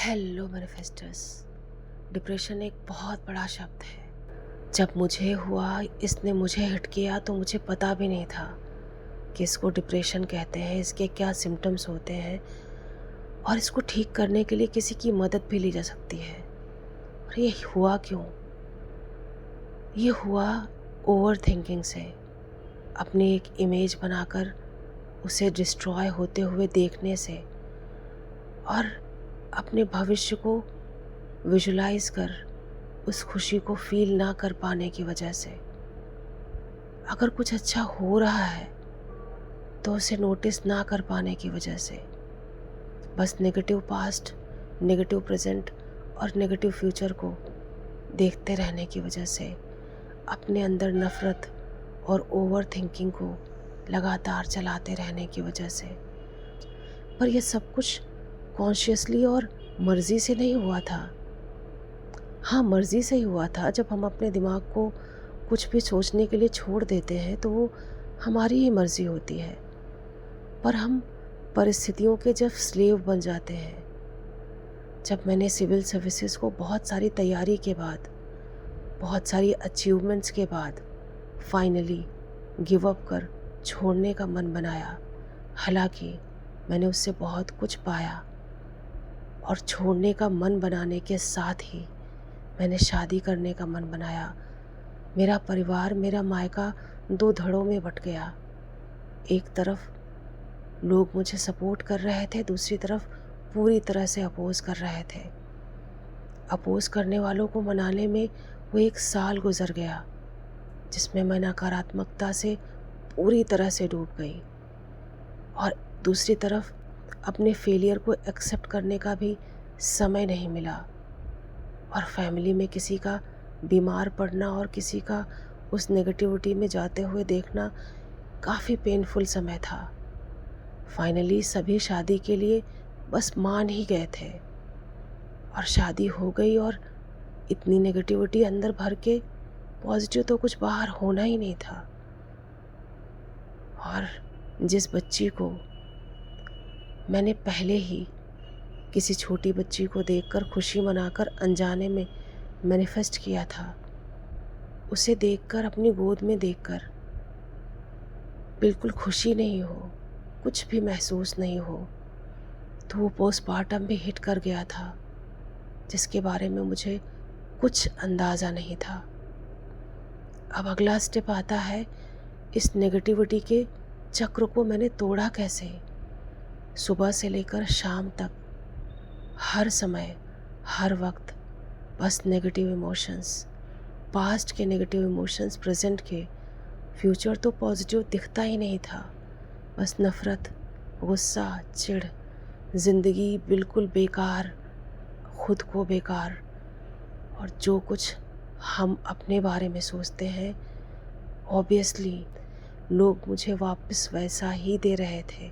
Hello मैनिफेस्टर्स। Depression एक बहुत बड़ा शब्द है। जब मुझे हुआ, इसने मुझे हिट किया तो मुझे पता भी नहीं था कि इसको डिप्रेशन कहते हैं, इसके क्या सिम्टम्स होते हैं और इसको ठीक करने के लिए किसी की मदद भी ली जा सकती है। और ये हुआ क्यों? ये हुआ ओवर थिंकिंग से। अपनी एक इमेज बनाकर उसे डिस्ट्रॉय होते हुए देखने से और अपने भविष्य को विजुलाइज कर उस खुशी को फील ना कर पाने की वजह से। अगर कुछ अच्छा हो रहा है तो उसे नोटिस ना कर पाने की वजह से। बस नेगेटिव पास्ट, नेगेटिव प्रेजेंट और नेगेटिव फ्यूचर को देखते रहने की वजह से, अपने अंदर नफ़रत और ओवर थिंकिंग को लगातार चलाते रहने की वजह से। पर यह सब कुछ कॉन्शियसली और मर्ज़ी से नहीं हुआ था। हाँ, मर्ज़ी से ही हुआ था। जब हम अपने दिमाग को कुछ भी सोचने के लिए छोड़ देते हैं तो वो हमारी ही मर्ज़ी होती है। पर हम परिस्थितियों के जब स्लेव बन जाते हैं, जब मैंने सिविल सर्विसेज को बहुत सारी तैयारी के बाद, बहुत सारी अचीवमेंट्स के बाद फाइनली गिव अप कर छोड़ने का मन बनाया। हालांकि मैंने उससे बहुत कुछ पाया और छोड़ने का मन बनाने के साथ ही मैंने शादी करने का मन बनाया। मेरा परिवार, मेरा मायका दो धड़ों में बँट गया। एक तरफ लोग मुझे सपोर्ट कर रहे थे, दूसरी तरफ पूरी तरह से अपोज़ कर रहे थे। अपोज़ करने वालों को मनाने में वो 1 साल गुज़र गया जिसमें मैं नकारात्मकता से पूरी तरह से डूब गई। और दूसरी तरफ अपने फेलियर को एक्सेप्ट करने का भी समय नहीं मिला। और फैमिली में किसी का बीमार पड़ना और किसी का उस नेगेटिविटी में जाते हुए देखना काफ़ी पेनफुल समय था। फाइनली सभी शादी के लिए बस मान ही गए थे और शादी हो गई। और इतनी नेगेटिविटी अंदर भर के पॉजिटिव तो कुछ बाहर होना ही नहीं था। और जिस बच्ची को मैंने पहले ही किसी छोटी बच्ची को देखकर खुशी मनाकर अनजाने में मैनिफेस्ट किया था, उसे देखकर, अपनी गोद में देखकर बिल्कुल खुशी नहीं हो, कुछ भी महसूस नहीं हो, तो वो पोस्टमार्टम भी हिट कर गया था जिसके बारे में मुझे कुछ अंदाज़ा नहीं था। अब अगला स्टेप आता है, इस नेगेटिविटी के चक्र को मैंने तोड़ा कैसे। सुबह से लेकर शाम तक हर समय, हर वक्त बस नेगेटिव इमोशंस, पास्ट के नेगेटिव इमोशंस, प्रेजेंट के, फ्यूचर तो पॉजिटिव दिखता ही नहीं था। बस नफ़रत, गुस्सा, चिढ़, ज़िंदगी बिल्कुल बेकार, खुद को बेकार। और जो कुछ हम अपने बारे में सोचते हैं, ऑब्वियसली लोग मुझे वापस वैसा ही दे रहे थे।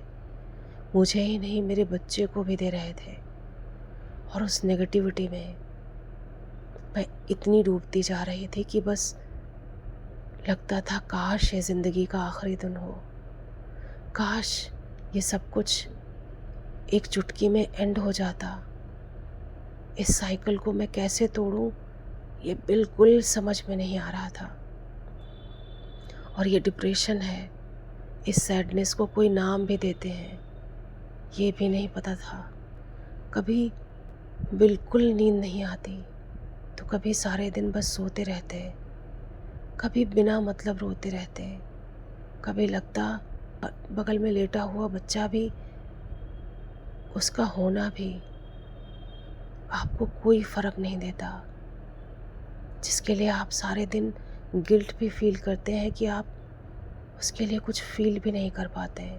मुझे ही नहीं, मेरे बच्चे को भी दे रहे थे। और उस नेगेटिविटी में मैं इतनी डूबती जा रही थी कि बस लगता था काश ये ज़िंदगी का आखिरी दिन हो, काश ये सब कुछ एक चुटकी में एंड हो जाता। इस साइकिल को मैं कैसे तोड़ूं, ये बिल्कुल समझ में नहीं आ रहा था। और ये डिप्रेशन है, इस सैडनेस को कोई नाम भी देते हैं, ये भी नहीं पता था। कभी बिल्कुल नींद नहीं आती तो कभी सारे दिन बस सोते रहते, कभी बिना मतलब रोते रहते, कभी लगता बगल में लेटा हुआ बच्चा भी, उसका होना भी आपको कोई फ़र्क नहीं देता, जिसके लिए आप सारे दिन गिल्ट भी फील करते हैं कि आप उसके लिए कुछ फील भी नहीं कर पाते,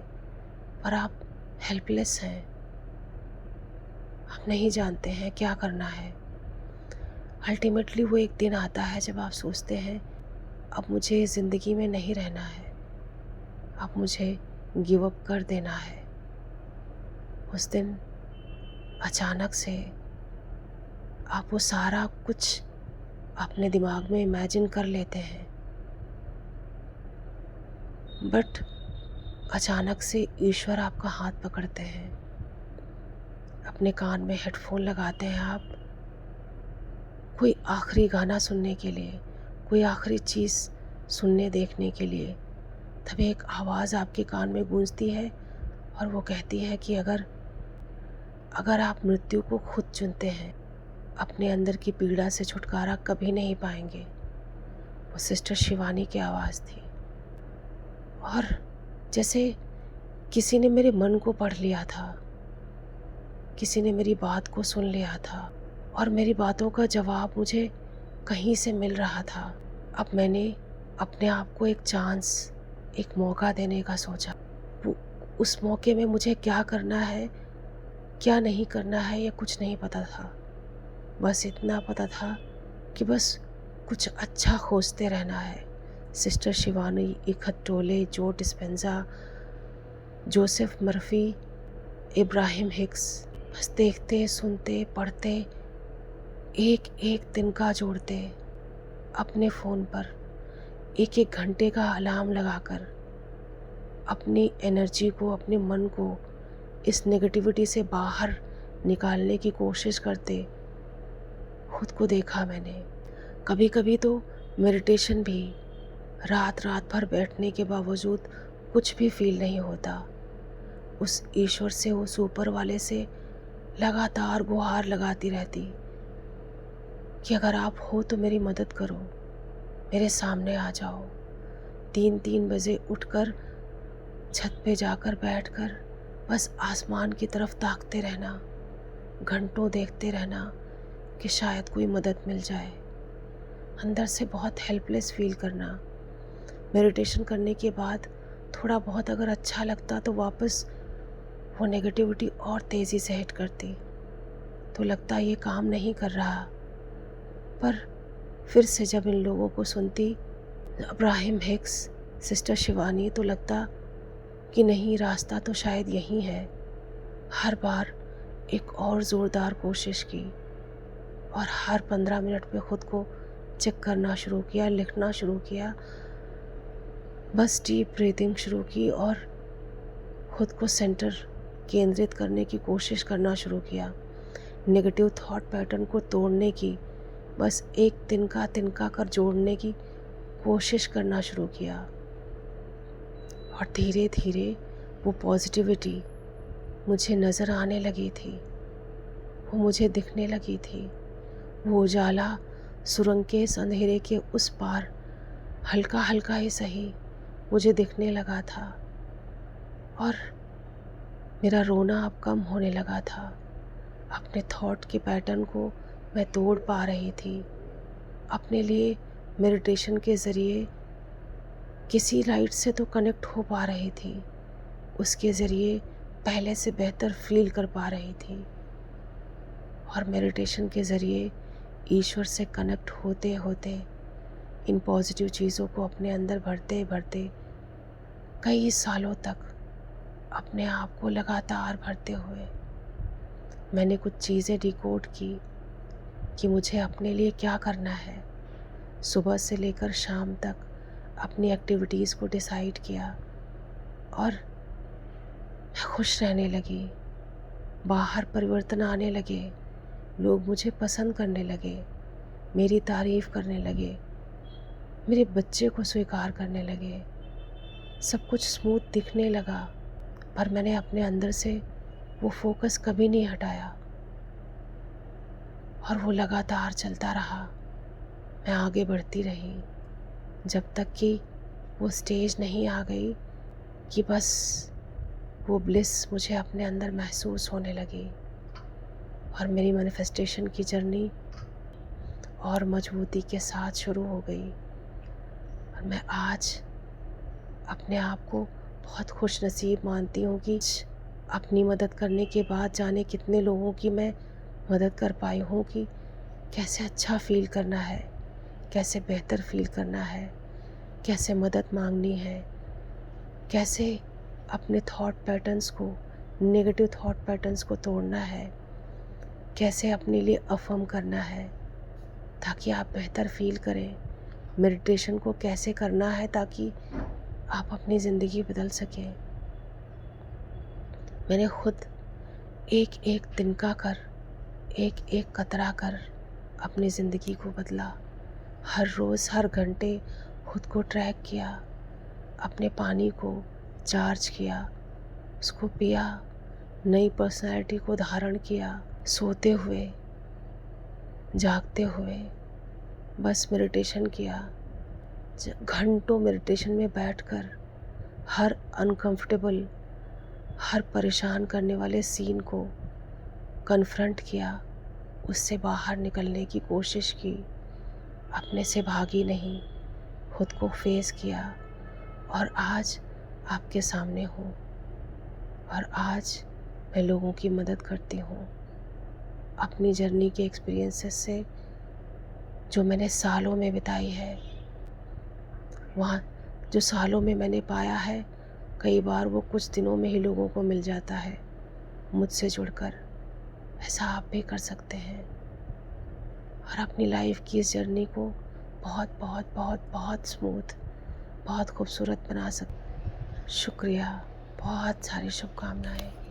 पर आप हेल्पलेस हैं। आप नहीं जानते हैं क्या करना है। अल्टीमेटली वो एक दिन आता है जब आप सोचते हैं अब मुझे ज़िंदगी में नहीं रहना है, अब मुझे गिव अप कर देना है। उस दिन अचानक से आप वो सारा कुछ अपने दिमाग में इमेजिन कर लेते हैं, बट अचानक से ईश्वर आपका हाथ पकड़ते हैं, अपने कान में हेडफोन लगाते हैं आप कोई आखिरी गाना सुनने के लिए, कोई आखिरी चीज़ सुनने देखने के लिए, तभी एक आवाज़ आपके कान में गूंजती है और वो कहती है कि अगर अगर आप मृत्यु को खुद चुनते हैं, अपने अंदर की पीड़ा से छुटकारा कभी नहीं पाएंगे। वो सिस्टर शिवानी की आवाज़ थी। और जैसे किसी ने मेरे मन को पढ़ लिया था, किसी ने मेरी बात को सुन लिया था और मेरी बातों का जवाब मुझे कहीं से मिल रहा था। अब मैंने अपने आप को एक चांस, एक मौका देने का सोचा। उस मौके में मुझे क्या करना है, क्या नहीं करना है, ये कुछ नहीं पता था। बस इतना पता था कि बस कुछ अच्छा खोजते रहना है। सिस्टर शिवानी, इकहत टोले, जो Dispenza, Joseph Murphy, Ibrahim Hicks, बस देखते, सुनते, पढ़ते, एक एक दिन का जोड़ते, अपने फ़ोन पर एक एक घंटे का अलार्म लगाकर अपनी एनर्जी को, अपने मन को इस नेगेटिविटी से बाहर निकालने की कोशिश करते खुद को देखा मैंने। कभी कभी तो मेडिटेशन भी रात रात भर बैठने के बावजूद कुछ भी फील नहीं होता। उस ईश्वर से, उस ऊपर वाले से लगातार गुहार लगाती रहती कि अगर आप हो तो मेरी मदद करो, मेरे सामने आ जाओ। 3-3 बजे उठकर छत पे जाकर बैठकर बस आसमान की तरफ ताकते रहना, घंटों देखते रहना कि शायद कोई मदद मिल जाए। अंदर से बहुत हेल्पलेस फील करना। मेडिटेशन करने के बाद थोड़ा बहुत अगर अच्छा लगता तो वापस वो नेगेटिविटी और तेज़ी से हिट करती, तो लगता ये काम नहीं कर रहा। पर फिर से जब इन लोगों को सुनती, इब्राहिम हिक्स, सिस्टर शिवानी, तो लगता कि नहीं, रास्ता तो शायद यही है। हर बार एक और ज़ोरदार कोशिश की और हर 15 मिनट पे ख़ुद को चेक करना शुरू किया, लिखना शुरू किया, बस डीप ब्रीथिंग शुरू की और ख़ुद को सेंटर केंद्रित करने की कोशिश करना शुरू किया। नेगेटिव थॉट पैटर्न को तोड़ने की, बस एक तिनका कर जोड़ने की कोशिश करना शुरू किया। और धीरे धीरे वो पॉजिटिविटी मुझे नज़र आने लगी थी, वो मुझे दिखने लगी थी। वो उजाला सुरंग के इस अंधेरे के उस पार हल्का हल्का ही सही मुझे दिखने लगा था। और मेरा रोना अब कम होने लगा था। अपने थॉट के पैटर्न को मैं तोड़ पा रही थी। अपने लिए मेडिटेशन के ज़रिए किसी लाइट से तो कनेक्ट हो पा रही थी, उसके ज़रिए पहले से बेहतर फील कर पा रही थी। और मेडिटेशन के ज़रिए ईश्वर से कनेक्ट होते होते इन पॉजिटिव चीज़ों को अपने अंदर भरते भरते कई सालों तक अपने आप को लगातार भरते हुए मैंने कुछ चीज़ें डिकोड की कि मुझे अपने लिए क्या करना है। सुबह से लेकर शाम तक अपनी एक्टिविटीज़ को डिसाइड किया और मैं खुश रहने लगी। बाहर परिवर्तन आने लगे, लोग मुझे पसंद करने लगे, मेरी तारीफ़ करने लगे, मेरे बच्चे को स्वीकार करने लगे। सब कुछ स्मूथ दिखने लगा, पर मैंने अपने अंदर से वो फोकस कभी नहीं हटाया और वो लगातार चलता रहा। मैं आगे बढ़ती रही जब तक कि वो स्टेज नहीं आ गई कि बस वो ब्लिस मुझे अपने अंदर महसूस होने लगी और मेरी मैनिफेस्टेशन की जर्नी और मजबूती के साथ शुरू हो गई। और मैं आज अपने आप को बहुत खुश नसीब मानती हूँ कि अपनी मदद करने के बाद जाने कितने लोगों की मैं मदद कर पाई हूँ कि कैसे अच्छा फ़ील करना है, कैसे बेहतर फ़ील करना है, कैसे मदद मांगनी है, कैसे अपने थॉट पैटर्न्स को, नेगेटिव थॉट पैटर्न्स को तोड़ना है, कैसे अपने लिए अफ़र्म करना है ताकि आप बेहतर फ़ील करें, मेडिटेशन को कैसे करना है ताकि आप अपनी ज़िंदगी बदल सकें। मैंने खुद एक एक तिनका कर, एक एक कतरा कर अपनी ज़िंदगी को बदला। हर रोज़ हर घंटे खुद को ट्रैक किया, अपने पानी को चार्ज किया, उसको पिया, नई पर्सनैलिटी को धारण किया। सोते हुए, जागते हुए बस मेडिटेशन किया। घंटों मेडिटेशन में बैठकर हर अनकंफर्टेबल, हर परेशान करने वाले सीन को कन्फ्रंट किया, उससे बाहर निकलने की कोशिश की, अपने से भागी नहीं, खुद को फेस किया और आज आपके सामने हूँ और आज मैं लोगों की मदद करती हूँ। अपनी जर्नी के एक्सपीरियंसेस से जो मैंने सालों में बिताई है, वहाँ जो सालों में मैंने पाया है, कई बार वो कुछ दिनों में ही लोगों को मिल जाता है मुझसे जुड़कर। ऐसा आप भी कर सकते हैं और अपनी लाइफ की इस जर्नी को बहुत बहुत बहुत बहुत स्मूथ, बहुत खूबसूरत बना सकते। शुक्रिया, बहुत सारी शुभकामनाएं।